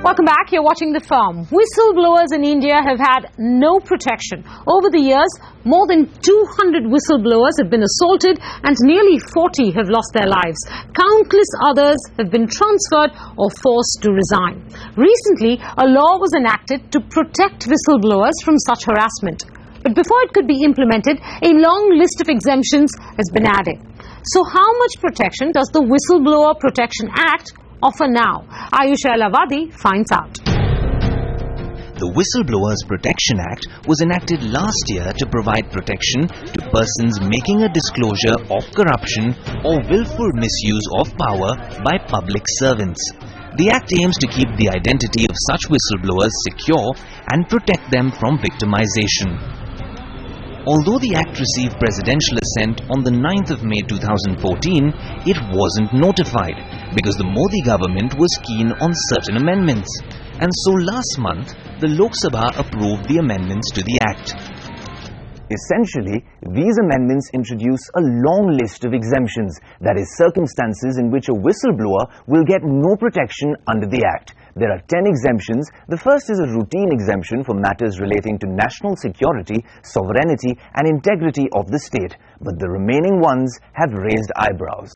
Welcome back. You're watching The Firm. Whistleblowers in India have had no protection. Over the years, more than 200 whistleblowers have been assaulted and nearly 40 have lost their lives. Countless others have been transferred or forced to resign. Recently, a law was enacted to protect whistleblowers from such harassment. But before it could be implemented, a long list of exemptions has been added. So how much protection does the Whistleblower Protection Act offer now? Aayush Ailawadi finds out. The Whistleblowers Protection Act was enacted last year to provide protection to persons making a disclosure of corruption or willful misuse of power by public servants. The Act aims to keep the identity of such whistleblowers secure and protect them from victimization. Although the Act received presidential assent on the 9th of May 2014, it wasn't notified because the Modi government was keen on certain amendments. And so last month, the Lok Sabha approved the amendments to the Act. Essentially, these amendments introduce a long list of exemptions, that is, circumstances in which a whistleblower will get no protection under the Act. There are 10 exemptions. The first is a routine exemption for matters relating to national security, sovereignty and integrity of the state. But the remaining ones have raised eyebrows.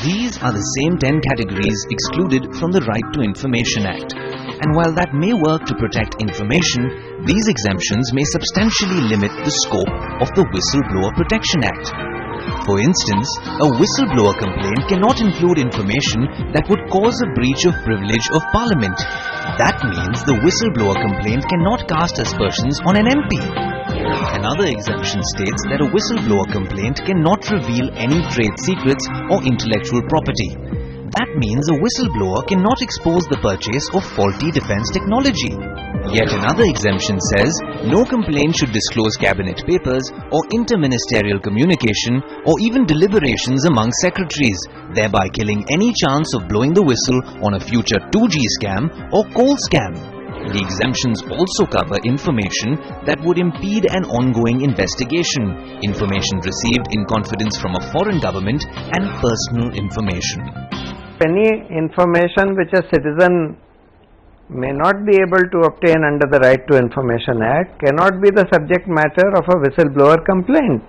These are the same 10 categories excluded from the Right to Information Act. And while that may work to protect information, these exemptions may substantially limit the scope of the Whistleblower Protection Act. For instance, a whistleblower complaint cannot include information that would cause a breach of privilege of Parliament. That means the whistleblower complaint cannot cast aspersions on an MP. Another exemption states that a whistleblower complaint cannot reveal any trade secrets or intellectual property. That means a whistleblower cannot expose the purchase of faulty defense technology. Yet another exemption says no complaint should disclose cabinet papers or interministerial communication or even deliberations among secretaries, thereby killing any chance of blowing the whistle on a future 2G scam or coal scam. The exemptions also cover information that would impede an ongoing investigation, information received in confidence from a foreign government, and personal information. Any information which a citizen may not be able to obtain under the Right to Information Act cannot be the subject matter of a whistleblower complaint.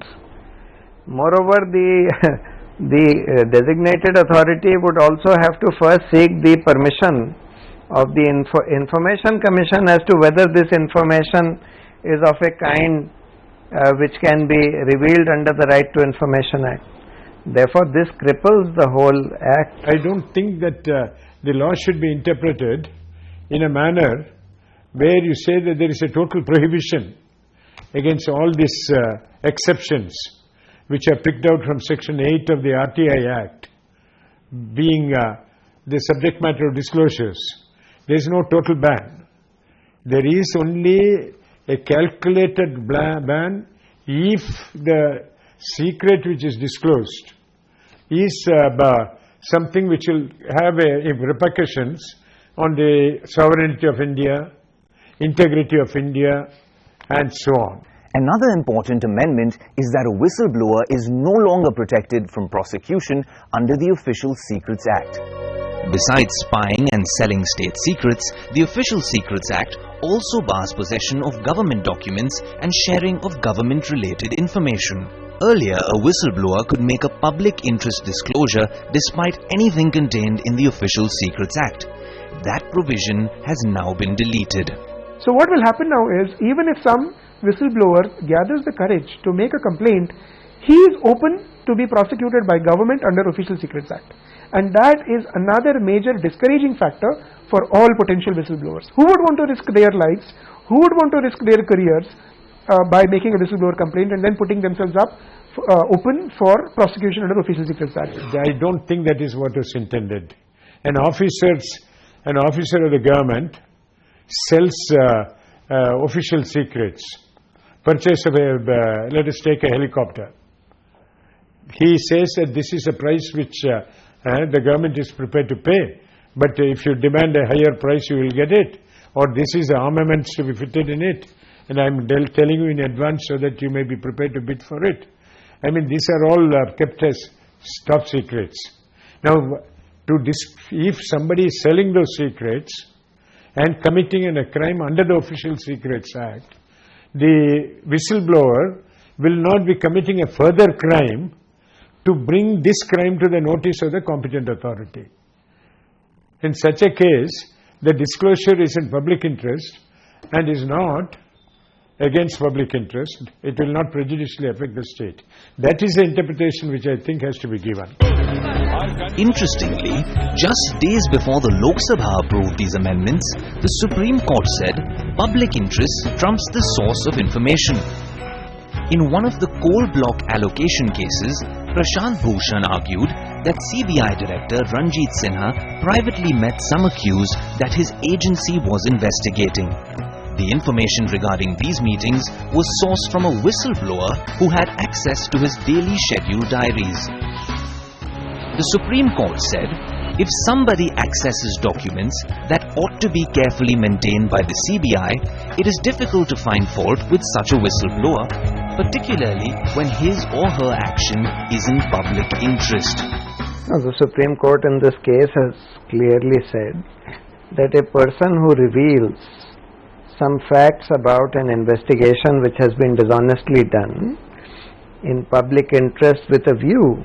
Moreover, the designated authority would also have to first seek the permission of the Information Commission as to whether this information is of a kind which can be revealed under the Right to Information Act. Therefore, this cripples the whole Act. I don't think that the law should be interpreted in a manner where you say that there is a total prohibition against all these exceptions which are picked out from Section 8 of the RTI Act being the subject matter of disclosures. There is no total ban. There is only a calculated ban if the secret which is disclosed is something which will have repercussions on the sovereignty of India, integrity of India, and so on. Another important amendment is that a whistleblower is no longer protected from prosecution under the Official Secrets Act. Besides spying and selling state secrets, the Official Secrets Act also bars possession of government documents and sharing of government-related information. Earlier, a whistleblower could make a public interest disclosure despite anything contained in the Official Secrets Act. That provision has now been deleted. So what will happen now is, even if some whistleblower gathers the courage to make a complaint, he is open to be prosecuted by government under Official Secrets Act. And that is another major discouraging factor for all potential whistleblowers. Who would want to risk their lives? Who would want to risk their careers by making a whistleblower complaint and then putting themselves up open for prosecution under Official Secrets Act? I don't think that is what was intended. An officer of the government sells official secrets. Purchase of let us take a helicopter. He says that this is a price which the government is prepared to pay, but if you demand a higher price you will get it, or this is armaments to be fitted in it, and I am telling you in advance so that you may be prepared to bid for it. I mean, these are all kept as top secrets. Now, if somebody is selling those secrets, and committing a crime under the Official Secrets Act, the whistleblower will not be committing a further crime to bring this crime to the notice of the competent authority. In such a case, the disclosure is in public interest and is not against public interest. It will not prejudicially affect the state. That is the interpretation which I think has to be given. Interestingly, just days before the Lok Sabha approved these amendments, the Supreme Court said public interest trumps the source of information. In one of the coal block allocation cases, Prashant Bhushan argued that CBI Director Ranjit Sinha privately met some accused that his agency was investigating. The information regarding these meetings was sourced from a whistleblower who had access to his daily scheduled diaries. The Supreme Court said, if somebody accesses documents that ought to be carefully maintained by the CBI, it is difficult to find fault with such a whistleblower, particularly when his or her action is in public interest. Now, the Supreme Court in this case has clearly said that a person who reveals some facts about an investigation which has been dishonestly done in public interest with a view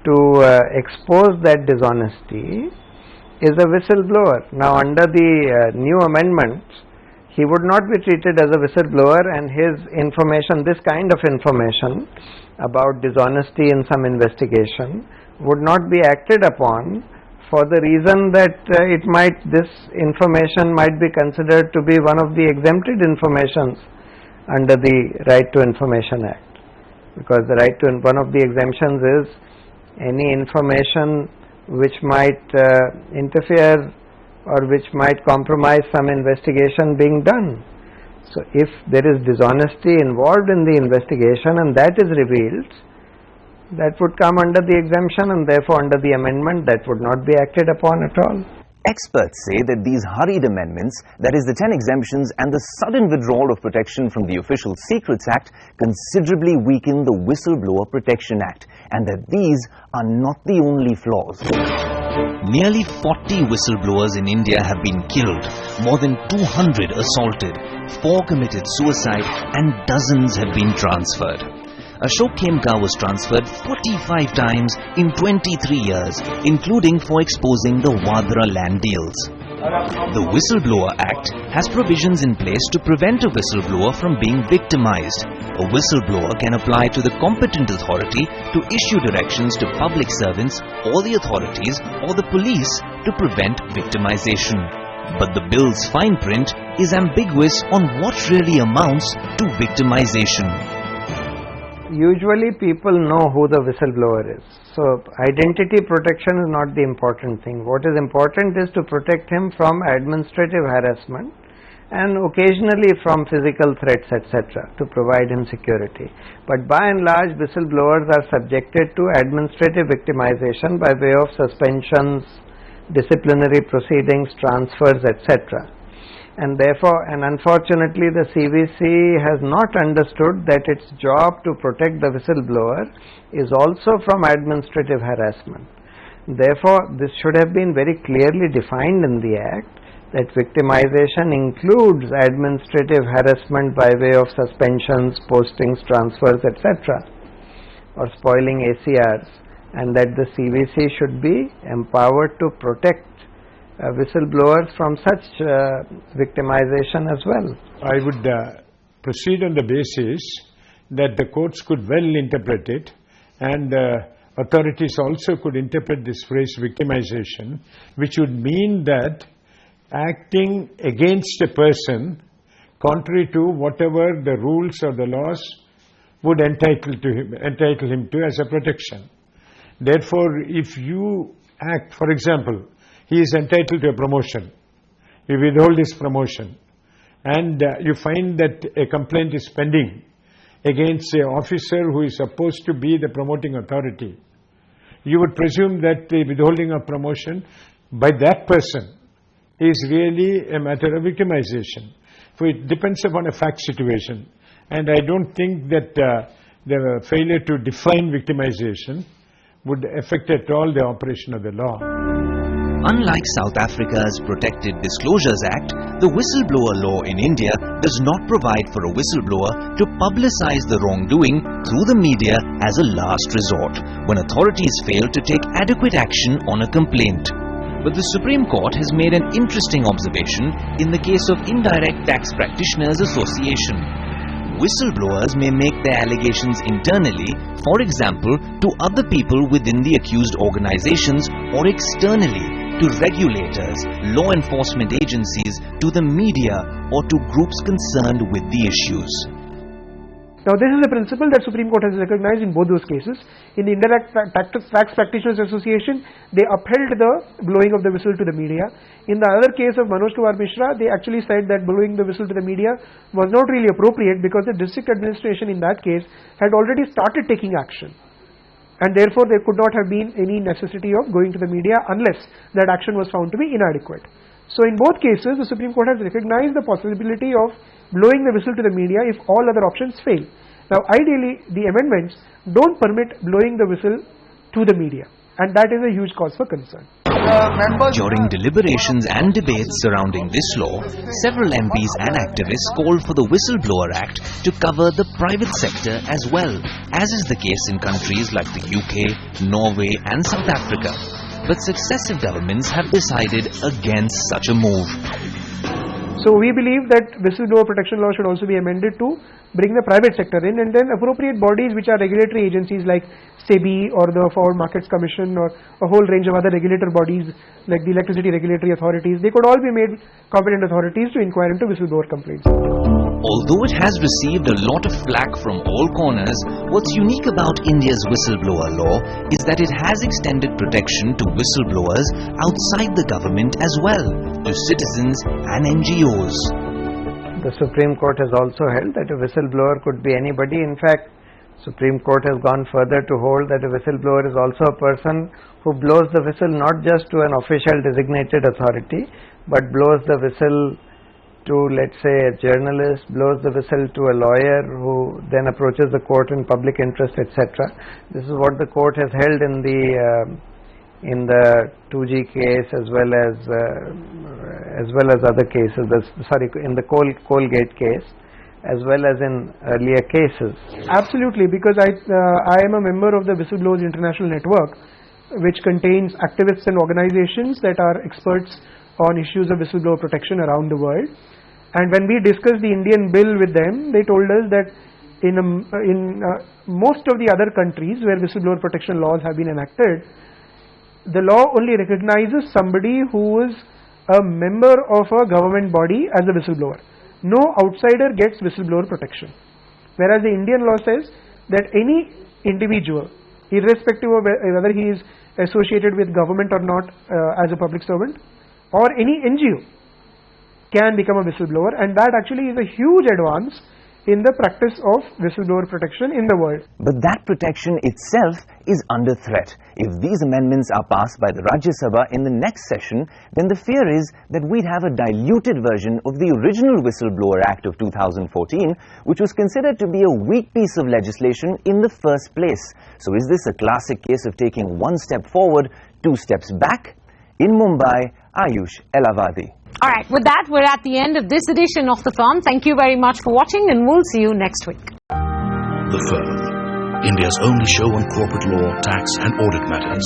to expose that dishonesty is a whistleblower. Now, under the new amendments, he would not be treated as a whistleblower, and his information, this kind of information about dishonesty in some investigation, would not be acted upon for the reason that this information might be considered to be one of the exempted informations under the Right to Information Act. Because the one of the exemptions is any information which might interfere or which might compromise some investigation being done. So if there is dishonesty involved in the investigation and that is revealed, that would come under the exemption, and therefore under the amendment that would not be acted upon at all. Experts say that these hurried amendments, that is the 10 exemptions and the sudden withdrawal of protection from the Official Secrets Act, considerably weaken the Whistleblower Protection Act, and that these are not the only flaws. Nearly 40 whistleblowers in India have been killed, more than 200 assaulted, 4 committed suicide, and dozens have been transferred. Ashok Khemka was transferred 45 times in 23 years, including for exposing the Vadra land deals. The Whistleblower Act has provisions in place to prevent a whistleblower from being victimized. A whistleblower can apply to the competent authority to issue directions to public servants or the authorities or the police to prevent victimization. But the bill's fine print is ambiguous on what really amounts to victimization. Usually people know who the whistleblower is. So identity protection is not the important thing. What is important is to protect him from administrative harassment and occasionally from physical threats, etc., to provide him security. But by and large, whistleblowers are subjected to administrative victimization by way of suspensions, disciplinary proceedings, transfers, etc. And therefore, and unfortunately, the CVC has not understood that its job to protect the whistleblower is also from administrative harassment. Therefore, this should have been very clearly defined in the Act, that victimization includes administrative harassment by way of suspensions, postings, transfers, etc., or spoiling ACRs, and that the CVC should be empowered to protect whistleblowers from such victimization as well. I would proceed on the basis that the courts could well interpret it, and authorities also could interpret this phrase victimization, which would mean that acting against a person contrary to whatever the rules or the laws would entitle him to as a protection. Therefore, if you act, for example, he is entitled to a promotion, you withhold his promotion, and you find that a complaint is pending against an officer who is supposed to be the promoting authority, you would presume that the withholding of promotion by that person is really a matter of victimization. For it depends upon a fact situation, and I don't think that the failure to define victimization would affect at all the operation of the law. Unlike South Africa's Protected Disclosures Act, the Whistleblower Law in India does not provide for a whistleblower to publicize the wrongdoing through the media as a last resort when authorities fail to take adequate action on a complaint. But the Supreme Court has made an interesting observation in the case of Indirect Tax Practitioners Association. Whistleblowers may make their allegations internally, for example, to other people within the accused organizations, or externally to regulators, law enforcement agencies, to the media, or to groups concerned with the issues. Now, this is a principle that Supreme Court has recognized in both those cases. In the Indirect Tax Practitioners Association, they upheld the blowing of the whistle to the media. In the other case of Manoj Kumar Mishra, they actually said that blowing the whistle to the media was not really appropriate because the district administration in that case had already started taking action. And therefore, there could not have been any necessity of going to the media unless that action was found to be inadequate. So, in both cases, the Supreme Court has recognized the possibility of blowing the whistle to the media if all other options fail. Now, ideally, the amendments don't permit blowing the whistle to the media, and that is a huge cause for concern. During deliberations and debates surrounding this law, several MPs and activists called for the Whistleblower Act to cover the private sector as well, as is the case in countries like the UK, Norway and South Africa. But successive governments have decided against such a move. So we believe that whistleblower protection law should also be amended to bring the private sector in, and then appropriate bodies which are regulatory agencies like SEBI or the Foreign Markets Commission or a whole range of other regulator bodies like the electricity regulatory authorities, they could all be made competent authorities to inquire into whistleblower complaints. Although it has received a lot of flack from all corners, what's unique about India's whistleblower law is that it has extended protection to whistleblowers outside the government as well, to citizens and NGOs. The Supreme Court has also held that a whistleblower could be anybody. In fact, Supreme Court has gone further to hold that a whistleblower is also a person who blows the whistle not just to an official designated authority, but blows the whistle to, let's say, a journalist, blows the whistle to a lawyer who then approaches the court in public interest, etc. This is what the court has held in the 2G case as well as other cases. In the Colgate case, as well as in earlier cases. Absolutely, because I am a member of the Whistleblowers International Network, which contains activists and organizations that are experts on issues of whistleblower protection around the world. And when we discussed the Indian bill with them, they told us that in most of the other countries where whistleblower protection laws have been enacted, the law only recognizes somebody who is a member of a government body as a whistleblower. No outsider gets whistleblower protection. Whereas the Indian law says that any individual, irrespective of whether he is associated with government or not as a public servant, or any NGO, can become a whistleblower, and that actually is a huge advance in the practice of whistleblower protection in the world. But that protection itself is under threat. If these amendments are passed by the Rajya Sabha in the next session, then the fear is that we'd have a diluted version of the original Whistleblower Act of 2014, which was considered to be a weak piece of legislation in the first place. So is this a classic case of taking one step forward, two steps back? In Mumbai, Aayush Ailawadi. All right, with that, we're at the end of this edition of The Firm. Thank you very much for watching, and we'll see you next week. The Firm, India's only show on corporate law, tax and audit matters.